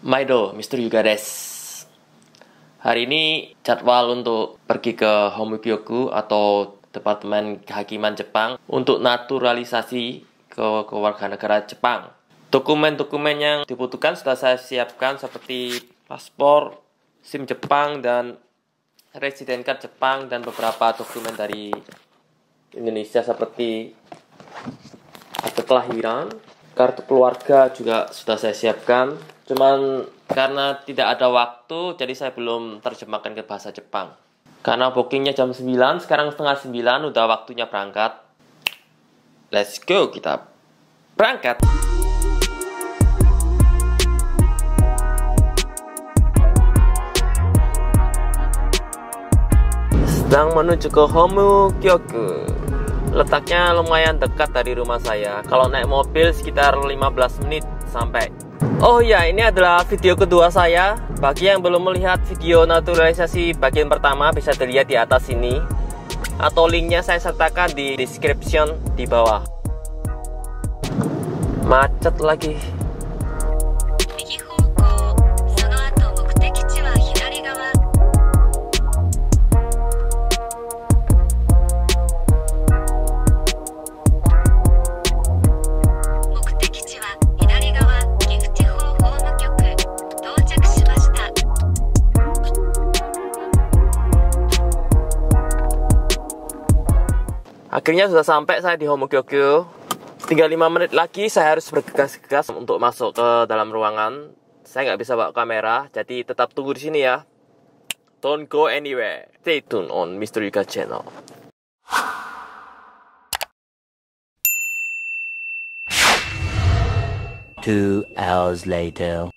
Maido, Mr. Yuga des. Hari ini jadwal untuk pergi ke Homokyoku atau Departemen Kehakiman Jepang untuk naturalisasi ke kewarganegaraan Jepang. Dokumen-dokumen yang dibutuhkan sudah saya siapkan seperti paspor, SIM Jepang, dan residen card Jepang, dan beberapa dokumen dari Indonesia seperti akte kelahiran, kartu keluarga juga sudah saya siapkan. Cuman karena tidak ada waktu, jadi saya belum terjemahkan ke bahasa Jepang. Karena bookingnya jam 9, sekarang setengah 9, udah waktunya berangkat. Let's go, kita berangkat. Sedang menuju ke Homokyoku. Letaknya lumayan dekat dari rumah saya. Kalau naik mobil sekitar 15 menit sampai. Oh ya, ini adalah video kedua saya. Bagi yang belum melihat video naturalisasi bagian pertama, bisa dilihat di atas sini, atau linknya saya sertakan di description di bawah. Macet lagi. Akhirnya sudah sampai saya di Homokyoku. Tinggal 5 menit lagi saya harus bergegas-gegas untuk masuk ke dalam ruangan. Saya nggak bisa bawa kamera, jadi tetap tunggu di sini ya. Don't go anywhere. Stay tuned on Mr. Yuga Channel. Two hours later.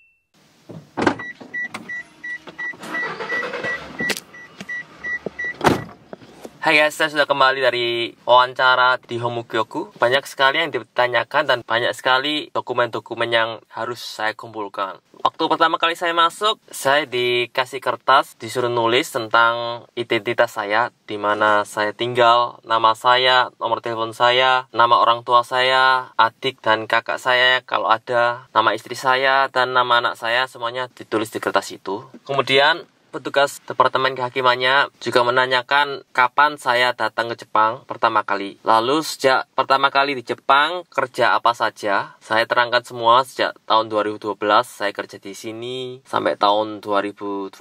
Hai guys, saya sudah kembali dari wawancara di Homokyoku. Banyak sekali yang ditanyakan dan banyak sekali dokumen-dokumen yang harus saya kumpulkan. Waktu pertama kali saya masuk, saya dikasih kertas, disuruh nulis tentang identitas saya, di mana saya tinggal, nama saya, nomor telepon saya, nama orang tua saya, adik dan kakak saya kalau ada, nama istri saya, dan nama anak saya, semuanya ditulis di kertas itu. Kemudian petugas Departemen Kehakimannya juga menanyakan kapan saya datang ke Jepang pertama kali. Lalu sejak pertama kali di Jepang, kerja apa saja. Saya terangkan semua sejak tahun 2012 saya kerja di sini sampai tahun 2020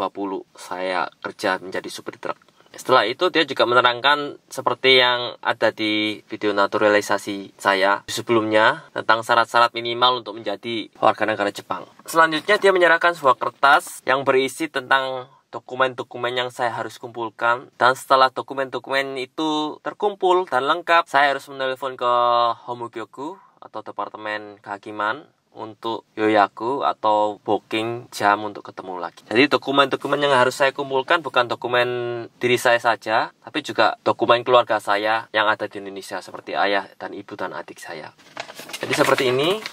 saya kerja menjadi supir truk. Setelah itu dia juga menerangkan seperti yang ada di video naturalisasi saya sebelumnya tentang syarat-syarat minimal untuk menjadi warga negara Jepang. Selanjutnya dia menyerahkan sebuah kertas yang berisi tentang dokumen-dokumen yang saya harus kumpulkan. Dan setelah dokumen-dokumen itu terkumpul dan lengkap, saya harus menelpon ke Homokyoku atau Departemen Kehakiman untuk yoyaku atau booking jam untuk ketemu lagi. Jadi dokumen-dokumen yang harus saya kumpulkan bukan dokumen diri saya saja, tapi juga dokumen keluarga saya yang ada di Indonesia seperti ayah dan ibu dan adik saya. Jadi seperti ini.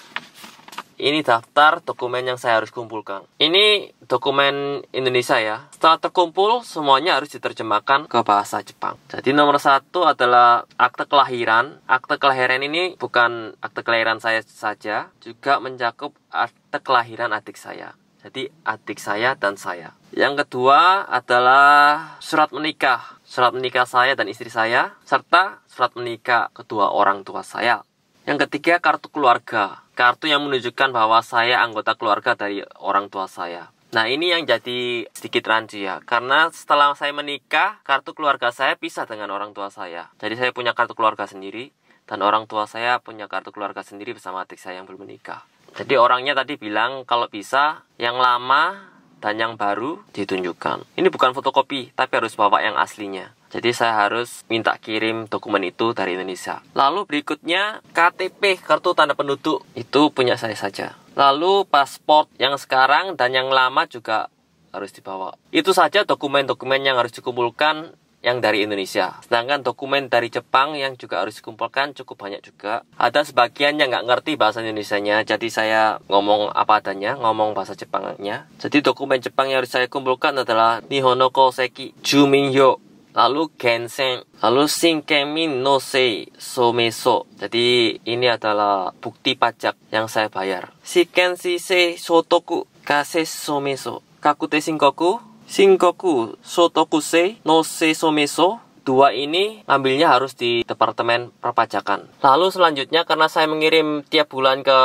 Ini daftar dokumen yang saya harus kumpulkan. Ini dokumen Indonesia ya. Setelah terkumpul, semuanya harus diterjemahkan ke bahasa Jepang. Jadi nomor 1 adalah akte kelahiran. Akte kelahiran ini bukan akte kelahiran saya saja, juga mencakup akte kelahiran adik saya. Jadi adik saya dan saya. Yang kedua adalah surat menikah. Surat menikah saya dan istri saya, serta surat menikah kedua orang tua saya. Yang ketiga, kartu keluarga. Kartu yang menunjukkan bahwa saya anggota keluarga dari orang tua saya. Nah, ini yang jadi sedikit rancu ya. Karena setelah saya menikah, kartu keluarga saya pisah dengan orang tua saya. Jadi saya punya kartu keluarga sendiri, dan orang tua saya punya kartu keluarga sendiri bersama adik saya yang belum menikah. Jadi orangnya tadi bilang kalau bisa yang lama dan yang baru ditunjukkan. Ini bukan fotokopi, tapi harus bawa yang aslinya. Jadi saya harus minta kirim dokumen itu dari Indonesia. Lalu berikutnya KTP, kartu tanda penduduk. Itu punya saya saja. Lalu paspor yang sekarang dan yang lama juga harus dibawa. Itu saja dokumen-dokumen yang harus dikumpulkan yang dari Indonesia. Sedangkan dokumen dari Jepang yang juga harus dikumpulkan cukup banyak juga. Ada sebagian yang nggak ngerti bahasa Indonesianya, jadi saya ngomong apa adanya, ngomong bahasa Jepangnya. Jadi dokumen Jepang yang harus saya kumpulkan adalah Nihon Koseki, Juminhyo, lalu Gensen, lalu Shinkemin no Sei Someso. Jadi ini adalah bukti pajak yang saya bayar. Shiken Shisei Sotoku, kase someso. Kakute Shinkoku Sotokuse no se someso. Dua ini ambilnya harus di Departemen Perpajakan. Lalu selanjutnya karena saya mengirim tiap bulan ke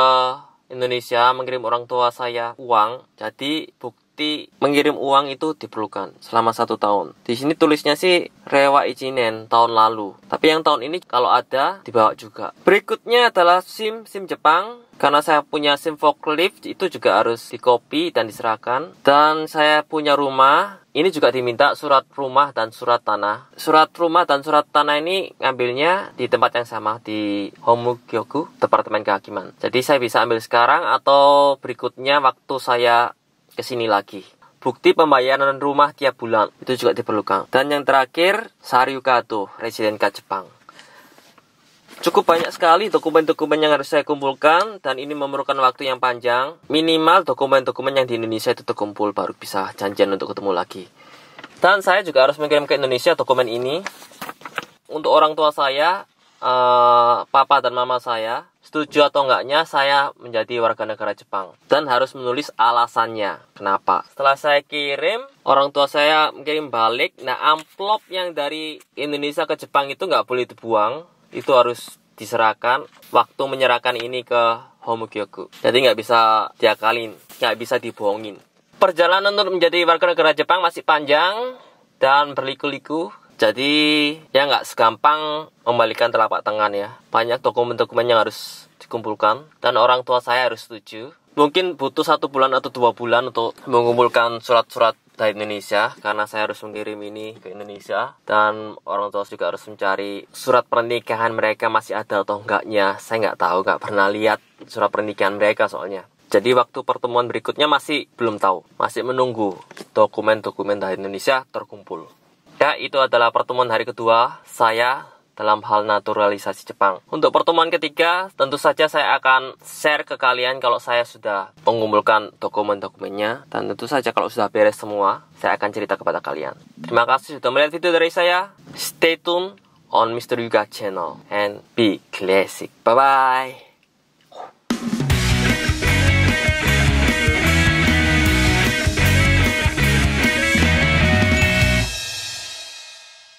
Indonesia, mengirim orang tua saya uang, jadi bukti mengirim uang itu diperlukan selama 1 tahun. Di sini tulisnya sih Rewa Ichinen tahun lalu, tapi yang tahun ini kalau ada dibawa juga. Berikutnya adalah SIM Jepang. Karena saya punya SIM forklift, itu juga harus dikopi dan diserahkan. Dan saya punya rumah, ini juga diminta surat rumah dan surat tanah. Surat rumah dan surat tanah ini ngambilnya di tempat yang sama, di Homugyoku, Departemen Kehakiman. Jadi saya bisa ambil sekarang atau berikutnya waktu saya kesini lagi. Bukti pembayaran rumah tiap bulan, itu juga diperlukan. Dan yang terakhir, Saryukato, residen Jepang. Cukup banyak sekali dokumen-dokumen yang harus saya kumpulkan, dan ini memerlukan waktu yang panjang. Minimal dokumen-dokumen yang di Indonesia itu terkumpul, baru bisa janjian untuk ketemu lagi. Dan saya juga harus mengirim ke Indonesia dokumen ini. Untuk orang tua saya, papa dan mama saya, setuju atau enggaknya saya menjadi warga negara Jepang. Dan harus menulis alasannya, kenapa. Setelah saya kirim, orang tua saya mengirim balik. Nah, amplop yang dari Indonesia ke Jepang itu nggak boleh dibuang. Itu harus diserahkan waktu menyerahkan ini ke Homugyoku. Jadi nggak bisa diakalin, nggak bisa dibohongin. Perjalanan untuk menjadi warga negara Jepang masih panjang dan berliku-liku. Jadi ya nggak segampang membalikan telapak tangan ya. Banyak dokumen-dokumen yang harus dikumpulkan dan orang tua saya harus setuju. Mungkin butuh 1 bulan atau 2 bulan untuk mengumpulkan surat-surat dari Indonesia, karena saya harus mengirim ini ke Indonesia. Dan orang tua juga harus mencari surat pernikahan mereka masih ada atau enggaknya. Saya nggak tahu, nggak pernah lihat surat pernikahan mereka soalnya. Jadi waktu pertemuan berikutnya masih belum tahu, masih menunggu dokumen-dokumen dari Indonesia terkumpul. Ya, itu adalah pertemuan hari kedua saya dalam hal naturalisasi Jepang. Untuk pertemuan ketiga, tentu saja saya akan share ke kalian kalau saya sudah mengumpulkan dokumen-dokumennya. Dan tentu saja kalau sudah beres semua, saya akan cerita kepada kalian. Terima kasih sudah melihat video dari saya. Stay tune on Mr. Yuga channel and be classic. Bye-bye.